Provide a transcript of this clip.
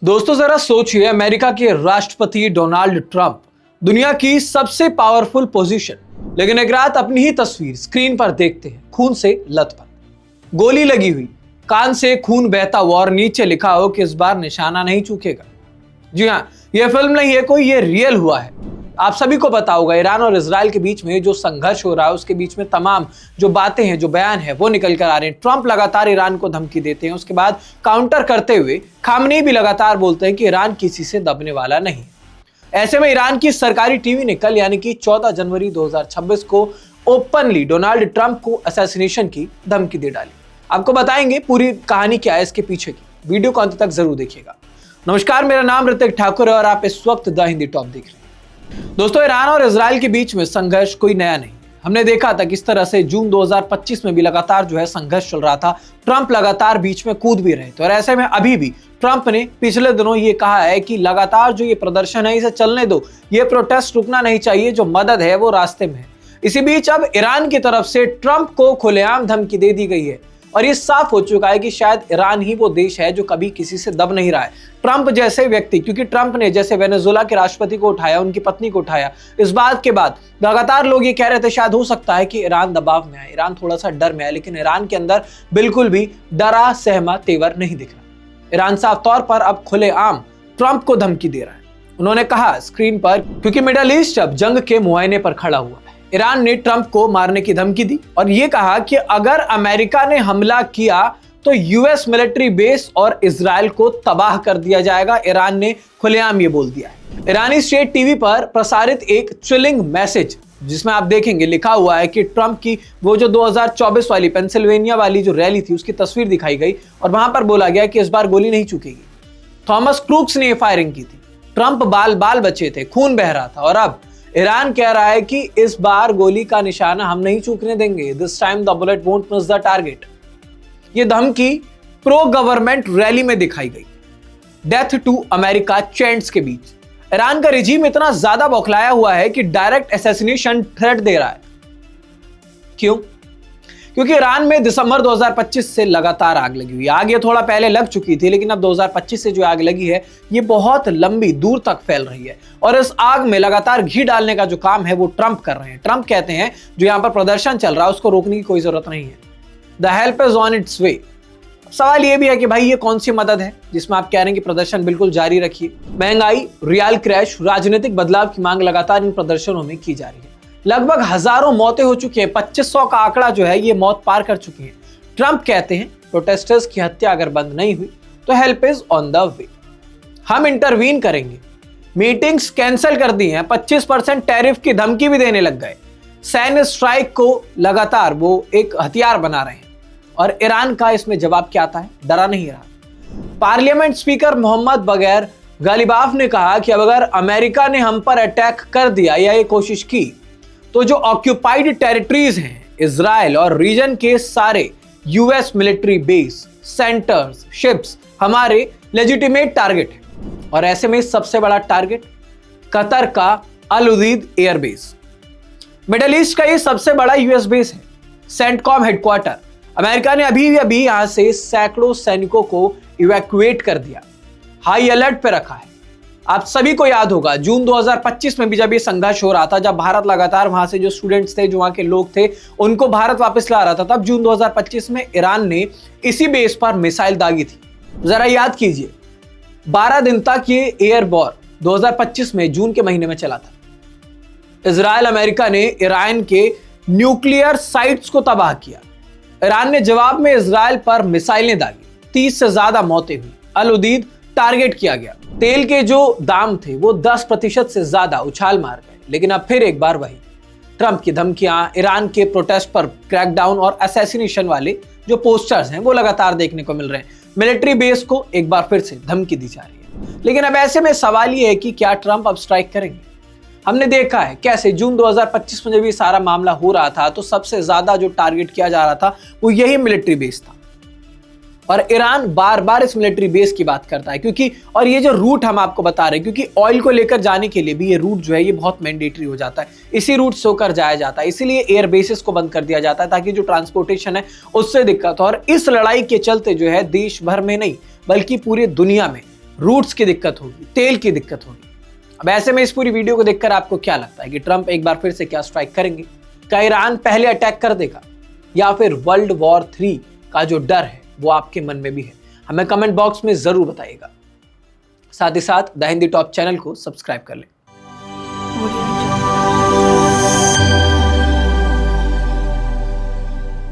दोस्तों जरा सोचिए, अमेरिका के राष्ट्रपति डोनाल्ड ट्रंप, दुनिया की सबसे पावरफुल पोजीशन, लेकिन एक रात अपनी ही तस्वीर स्क्रीन पर देखते हैं खून से लथपथ, गोली लगी हुई, कान से खून बहता हुआ और नीचे लिखा हो कि इस बार निशाना नहीं चूकेगा। जी हाँ, यह फिल्म नहीं है कोई, ये रियल हुआ है। आप सभी को पता होगा, ईरान और इजराइल के बीच में जो संघर्ष हो रहा है, उसके बीच में तमाम जो बातें हैं, जो बयान है, वो निकल कर आ रहे हैं। ट्रंप लगातार ईरान को धमकी देते हैं, उसके बाद काउंटर करते हुए खामनेई भी लगातार बोलते हैं कि ईरान किसी से दबने वाला नहीं। ऐसे में ईरान की सरकारी टीवी ने कल यानी कि 14 जनवरी 2026 को ओपनली डोनाल्ड ट्रंप को असैसिनेशन की धमकी दे डाली। आपको बताएंगे पूरी कहानी क्या है इसके पीछे की, वीडियो को अंत तक जरूर देखिएगा। नमस्कार, मेरा नाम ऋतिक ठाकुर है और आप इस वक्त द हिंदी टॉप देख रहे हैं। दोस्तों, ईरान और इजराइल के बीच में संघर्ष कोई नया नहीं। हमने देखा था किस तरह से जून 2025 में भी लगातार जो है संघर्ष चल रहा था। ट्रंप लगातार बीच में कूद भी रहे थे और ऐसे में अभी भी ट्रंप ने पिछले दिनों ये कहा है कि लगातार जो ये प्रदर्शन है इसे चलने दो, ये प्रोटेस्ट रुकना नहीं चाहिए, जो मदद है वो रास्ते में है। इसी बीच अब ईरान की तरफ से ट्रंप को खुलेआम धमकी दे दी गई है और ये साफ हो चुका है कि शायद ईरान ही वो देश है जो कभी किसी से दब नहीं रहा है। ट्रंप जैसे व्यक्ति, क्योंकि ट्रंप ने जैसे वेनेजुएला के राष्ट्रपति को उठाया, उनकी पत्नी को उठाया, इस बात के बाद लगातार लोग ये कह रहे थे शायद हो सकता है कि ईरान दबाव में आए, ईरान थोड़ा सा डर में आए, लेकिन ईरान के अंदर बिल्कुल भी डरा सहमा तेवर नहीं दिख रहा। ईरान साफ तौर पर अब खुलेआम ट्रंप को धमकी दे रहा है। उन्होंने कहा स्क्रीन पर, क्योंकि मिडल ईस्ट अब जंग के मुआयने पर खड़ा हुआ है, ईरान ने ट्रंप को मारने की धमकी दी और यह कहा कि अगर अमेरिका ने हमला किया तो यूएस मिलिट्री बेस और इजराइल को तबाह कर दिया जाएगा। ईरान ने खुलेआम ये बोल दिया है। ईरानी स्टेट टीवी पर प्रसारित एक चिलिंग मैसेज, जिसमें आप देखेंगे लिखा हुआ है कि ट्रंप की वो जो 2024 वाली पेंसिल्वेनिया वाली जो रैली थी उसकी तस्वीर दिखाई गई और वहां पर बोला गया कि इस बार गोली नहीं चूकेगी। थॉमस क्रूक्स ने फायरिंग की थी, ट्रंप बाल बचे थे, खून बह रहा था और अब ईरान कह रहा है कि इस बार गोली का निशाना हम नहीं चूकने देंगे। This time the bullet won't miss the target. ये धमकी प्रो गवर्नमेंट रैली में दिखाई गई। डेथ टू अमेरिका चैंट्स के बीच ईरान का रिजीम इतना ज्यादा बौखलाया हुआ है कि डायरेक्ट असैसिनेशन थ्रेट दे रहा है। क्यों? क्योंकि ईरान में दिसंबर 2025 से लगातार आग लगी हुई है। आग ये थोड़ा पहले लग चुकी थी, लेकिन अब 2025 से जो आग लगी है ये बहुत लंबी दूर तक फैल रही है और इस आग में लगातार घी डालने का जो काम है वो ट्रंप कर रहे हैं। ट्रंप कहते हैं जो यहां पर प्रदर्शन चल रहा है उसको रोकने की कोई जरूरत नहीं है, the help is on its way. सवाल ये भी है कि भाई ये कौन सी मदद है जिसमें आप कह रहे हैं कि प्रदर्शन बिल्कुल जारी रखिए। महंगाई, रियल क्रैश, राजनीतिक बदलाव की मांग लगातार इन प्रदर्शनों में की जा रही है। लगभग हजारों मौतें हो चुकी हैं, 2500 का आंकड़ा जो है ये मौत पार कर चुकी है। ट्रंप कहते हैं प्रोटेस्टर्स की हत्या अगर बंद नहीं हुई तो help is on the way, हम इंटरवीन करेंगे। मीटिंग्स कैंसिल कर दी हैं, 25% टैरिफ की धमकी भी देने लग गए। सैन्य स्ट्राइक को लगातार वो एक हथियार बना रहे हैं और ईरान का इसमें जवाब क्या आता है? डरा नहीं रहा। पार्लियामेंट स्पीकर मोहम्मद बगैर गालिबाफ ने कहा कि अब अगर अमेरिका ने हम पर अटैक कर दिया या ये कोशिश की तो जो ऑक्यूपाइड टेरिटरीज हैं, इजराइल और रीजन के सारे US military base, centres, ships हमारे लेजिटिमेट टारगेट है। और ऐसे में सबसे बड़ा टारगेट कतर का अल उदीद एयरबेस, मिडिल ईस्ट का ये सबसे बड़ा यूएस बेस है, सेंटकॉम हेडक्वार्टर। अमेरिका ने अभी यहां से सैकड़ों सैनिकों को इवैक्यूएट कर दिया, हाई अलर्ट पे रखा है। आप सभी को याद होगा जून 2025 में भी जब ये संघर्ष हो रहा था, जब भारत लगातार वहां से जो स्टूडेंट्स थे, जो वहां के लोग थे, उनको भारत वापस ला रहा था, तब जून 2025 में ईरान ने इसी बेस पर मिसाइल दागी थी। जरा याद कीजिए, 12 दिन तक ये एयर वॉर 2025 में जून के महीने में चला था। इजराइल, अमेरिका ने ईरान के न्यूक्लियर साइट्स को तबाह किया। ईरान ने जवाब में इजराइल पर मिसाइलें दागी, 30 से ज्यादा मौतें हुई। अल उदीद टारगेट किया गया। तेल के जो दाम थे वो 10% से ज्यादा उछाल मार गए। लेकिन अब फिर एक बार वही ट्रंप की धमकियां, ईरान के प्रोटेस्ट पर क्रैकडाउन और असैसिनेशन वाले जो पोस्टर्स हैं वो लगातार देखने को मिल रहे हैं। मिलिट्री बेस को एक बार फिर से धमकी दी जा रही है। लेकिन अब ऐसे में सवाल ये है कि क्या ट्रंप अब स्ट्राइक करेंगे? हमने देखा है कैसे जून 2025 में जब ये सारा मामला हो रहा था तो सबसे ज्यादा जो टारगेट किया जा रहा था वो यही मिलिट्री बेस था और ईरान बार बार इस मिलिट्री बेस की बात करता है, क्योंकि और ये जो रूट हम आपको बता रहे हैं, क्योंकि ऑयल को लेकर जाने के लिए भी ये रूट जो है ये बहुत मैंडेटरी हो जाता है, इसी रूट से होकर जाया जाता है, इसीलिए एयर बेसिस को बंद कर दिया जाता है ताकि जो ट्रांसपोर्टेशन है उससे दिक्कत हो। और इस लड़ाई के चलते जो है देश भर में नहीं बल्कि पूरी दुनिया में रूट्स की दिक्कत होगी, तेल की दिक्कत होगी। अब ऐसे में इस पूरी वीडियो को देखकर आपको क्या लगता है कि ट्रंप एक बार फिर से क्या स्ट्राइक करेंगे? क्या ईरान पहले अटैक कर देगा, या फिर वर्ल्ड वॉर 3 का जो डर है वो आपके मन में भी है? हमें कमेंट बॉक्स में जरूर बताइएगा। साथ ही साथ द हिंदी टॉप चैनल को सब्सक्राइब कर लें।